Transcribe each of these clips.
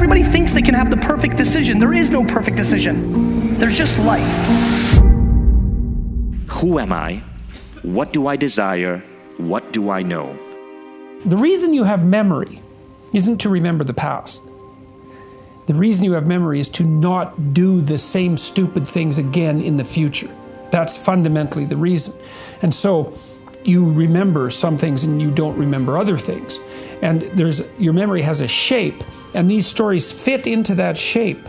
Everybody thinks they can have the perfect decision. There is no perfect decision. There's just life. Who am I? What do I desire? What do I know? The reason you have memory isn't to remember the past. The reason you have memory is to not do the same stupid things again in the future. That's fundamentally the reason. And so you remember some things and you don't remember other things. And your memory has a shape, and these stories fit into that shape.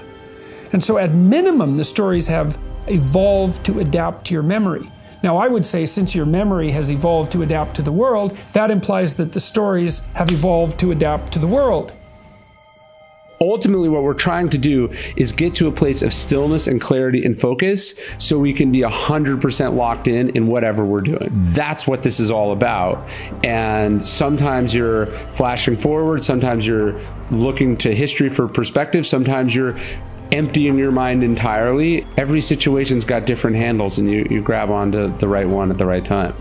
And so at minimum, the stories have evolved to adapt to your memory. Now, I would say since your memory has evolved to adapt to the world, that implies that the stories have evolved to adapt to the world. Ultimately, what we're trying to do is get to a place of stillness and clarity and focus so we can be 100% locked in whatever we're doing. That's what this is all about. And sometimes you're flashing forward, sometimes you're looking to history for perspective, sometimes you're emptying your mind entirely. Every situation's got different handles, and you grab onto the right one at the right time.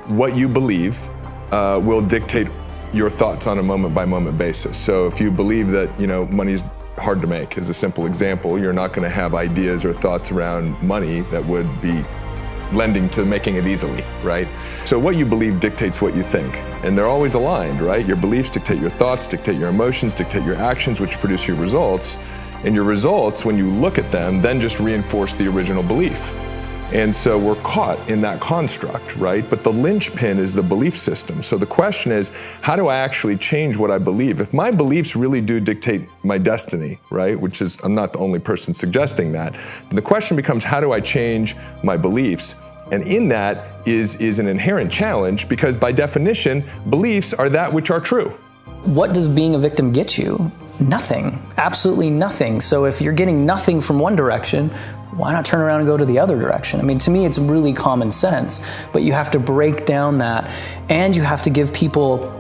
What you believe will dictate your thoughts on a moment-by-moment basis. So if you believe that, money's hard to make, as a simple example, you're not going to have ideas or thoughts around money that would be lending to making it easily, right? So what you believe dictates what you think, and they're always aligned, right? Your beliefs dictate your thoughts, dictate your emotions, dictate your actions, which produce your results. And your results, when you look at them, then just reinforce the original belief. And so we're caught in that construct, right? But the linchpin is the belief system. So the question is, how do I actually change what I believe? If my beliefs really do dictate my destiny, right? Which is, I'm not the only person suggesting that. The question becomes, how do I change my beliefs? And in that is an inherent challenge, because by definition, beliefs are that which are true. What does being a victim get you? Nothing. Absolutely nothing. So if you're getting nothing from one direction, why not turn around and go to the other direction? I mean, to me, it's really common sense, but you have to break down that, and you have to give people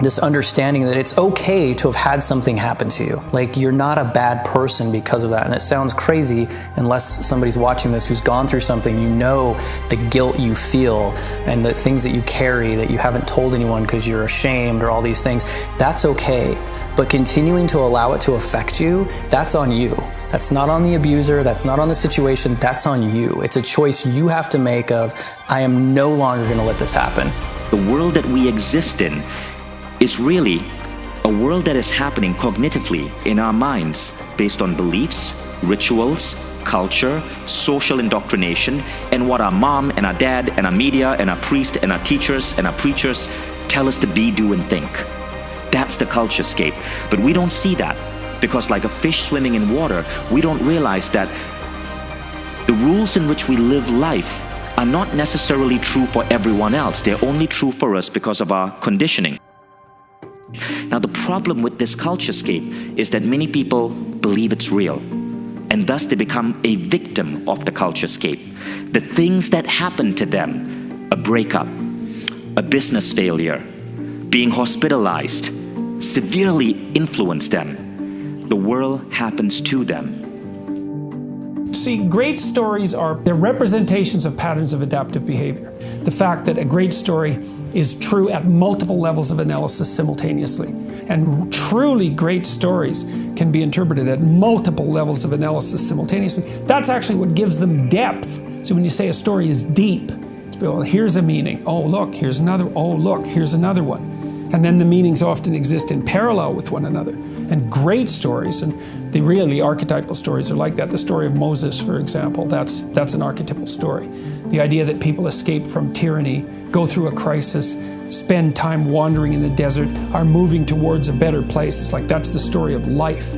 this understanding that it's okay to have had something happen to you. Like, you're not a bad person because of that. And it sounds crazy unless somebody's watching this who's gone through something. You know the guilt you feel and the things that you carry that you haven't told anyone because you're ashamed or all these things. That's okay. But continuing to allow it to affect you, that's on you. That's not on the abuser, that's not on the situation, that's on you. It's a choice you have to make of, I am no longer gonna let this happen. The world that we exist in is really a world that is happening cognitively in our minds based on beliefs, rituals, culture, social indoctrination, and what our mom and our dad and our media and our priest and our teachers and our preachers tell us to be, do, and think. That's the culturescape. But we don't see that, because like a fish swimming in water, we don't realize that the rules in which we live life are not necessarily true for everyone else. They're only true for us because of our conditioning. Now, the problem with this culturescape is that many people believe it's real, and thus they become a victim of the culturescape. The things that happen to them, a breakup, a business failure, being hospitalized, severely influence them. The world happens to them. See, great stories they're representations of patterns of adaptive behavior. The fact that a great story is true at multiple levels of analysis simultaneously. And truly great stories can be interpreted at multiple levels of analysis simultaneously. That's actually what gives them depth. So when you say a story is deep, well, here's a meaning. Oh, look, here's another. Oh, look, here's another one. And then the meanings often exist in parallel with one another. And great stories, and the really archetypal stories are like that. The story of Moses, for example, that's an archetypal story. The idea that people escape from tyranny, go through a crisis, spend time wandering in the desert, are moving towards a better place. It's like that's the story of life.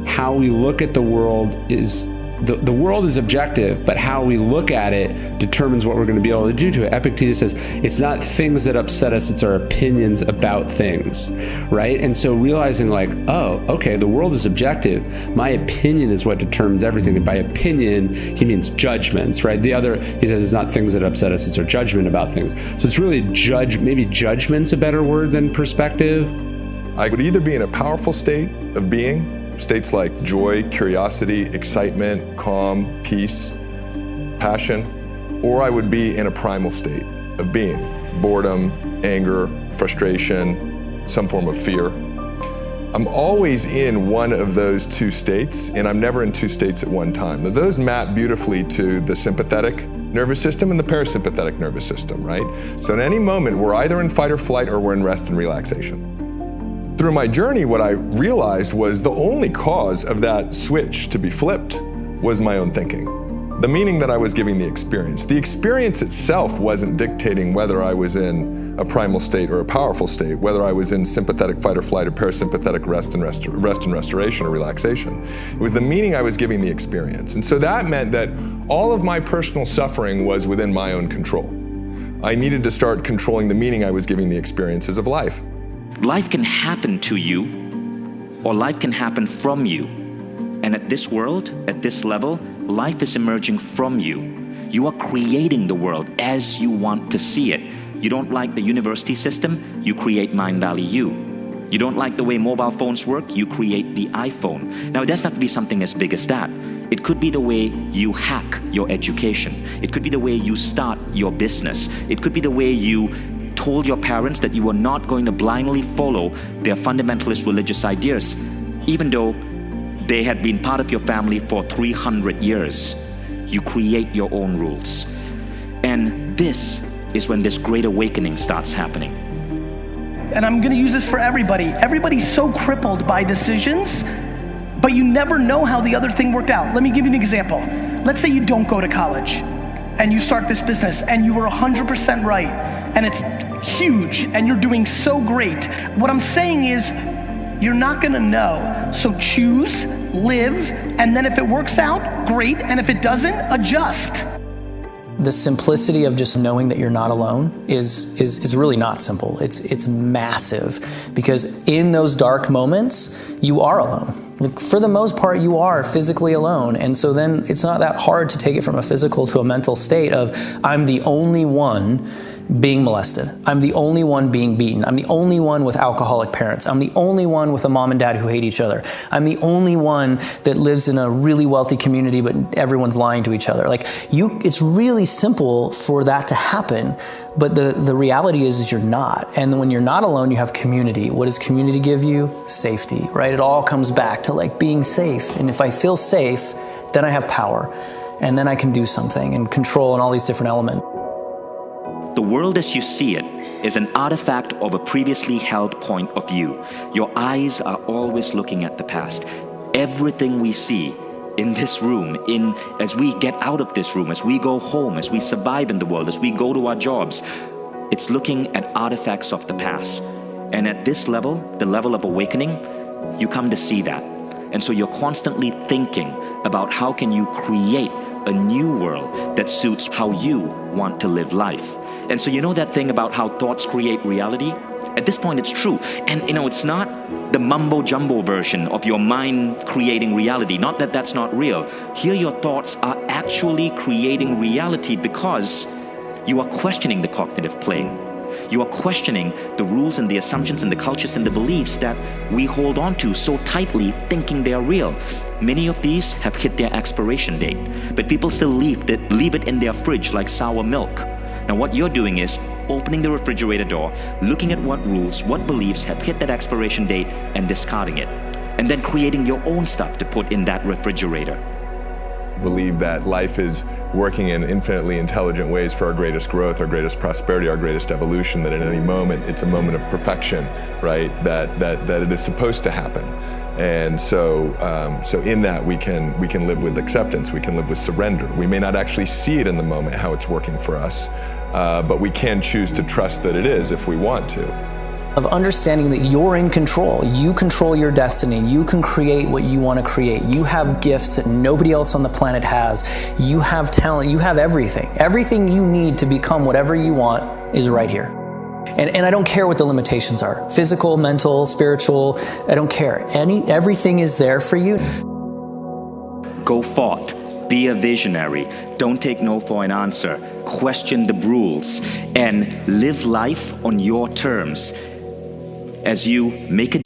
How we look at the world is the world is objective, but how we look at it determines what we're going to be able to do to it. Epictetus says it's not things that upset us, it's our opinions about things, right? And so realizing like, oh, okay, the world is objective. My opinion is what determines everything. And by opinion, he means judgments, right? The other, he says, it's not things that upset us, it's our judgment about things. So it's really maybe judgment's a better word than perspective. I would either be in a powerful state of being, states like joy, curiosity, excitement, calm, peace, passion, or I would be in a primal state of being, boredom, anger, frustration, some form of fear. I'm always in one of those two states, and I'm never in two states at one time. Those map beautifully to the sympathetic nervous system and the parasympathetic nervous system, right? So in any moment, we're either in fight or flight or we're in rest and relaxation. Through my journey, what I realized was the only cause of that switch to be flipped was my own thinking. The meaning that I was giving the experience. The experience itself wasn't dictating whether I was in a primal state or a powerful state, whether I was in sympathetic fight or flight or parasympathetic rest and restoration or relaxation. It was the meaning I was giving the experience. And so that meant that all of my personal suffering was within my own control. I needed to start controlling the meaning I was giving the experiences of life. Life can happen to you, or life can happen from you. And at this world, at this level, life is emerging from you. You are creating the world as you want to see it. You don't like the university system, you create Mind Valley U. You don't like the way mobile phones work, you create the iPhone. Now, it doesn't have to be something as big as that. It could be the way you hack your education. It could be the way you start your business. It could be the way you told your parents that you were not going to blindly follow their fundamentalist religious ideas, even though they had been part of your family for 300 years. You create your own rules. And this is when this great awakening starts happening. And I'm gonna use this for everybody. Everybody's so crippled by decisions, but you never know how the other thing worked out. Let me give you an example. Let's say you don't go to college and you start this business and you were 100% right and it's huge and you're doing so great. What I'm saying is, you're not gonna know. So choose, live, and then if it works out, great, and if it doesn't, adjust. The simplicity of just knowing that you're not alone is really not simple. It's massive, because in those dark moments, you are alone. Like, for the most part, you are physically alone. And so then it's not that hard to take it from a physical to a mental state of, I'm the only one being molested. I'm the only one being beaten. I'm the only one with alcoholic parents. I'm the only one with a mom and dad who hate each other. I'm the only one that lives in a really wealthy community, but everyone's lying to each other. Like, it's really simple for that to happen, but the reality is you're not. And when you're not alone, you have community. What does community give you? Safety, right? It all comes back to like being safe. And if I feel safe, then I have power. And then I can do something and control and all these different elements. The world as you see it is an artifact of a previously held point of view. Your eyes are always looking at the past. Everything we see in this room, as we get out of this room, as we go home, as we survive in the world, as we go to our jobs, it's looking at artifacts of the past. And at this level, the level of awakening, you come to see that. And so you're constantly thinking about how can you create a new world that suits how you want to live life. And so you know that thing about how thoughts create reality? At this point, it's true. And it's not the mumbo-jumbo version of your mind creating reality. Not that that's not real. Here your thoughts are actually creating reality because you are questioning the cognitive plane. You are questioning the rules and the assumptions and the cultures and the beliefs that we hold on to so tightly, thinking they are real. Many of these have hit their expiration date, but people still leave it in their fridge like sour milk. Now what you're doing is opening the refrigerator door, looking at what rules, what beliefs have hit that expiration date and discarding it. And then creating your own stuff to put in that refrigerator. Believe that life is working in infinitely intelligent ways for our greatest growth, our greatest prosperity, our greatest evolution, that at any moment it's a moment of perfection, right? That it is supposed to happen. And so in that we can live with acceptance, we can live with surrender. We may not actually see it in the moment how it's working for us, but we can choose to trust that it is if we want to. Of understanding that you're in control. You control your destiny. You can create what you want to create. You have gifts that nobody else on the planet has. You have talent. You have everything. Everything you need to become whatever you want is right here. And I don't care what the limitations are. Physical, mental, spiritual, I don't care. Everything is there for you. Go forth. Be a visionary. Don't take no for an answer. Question the rules and live life on your terms. As you make a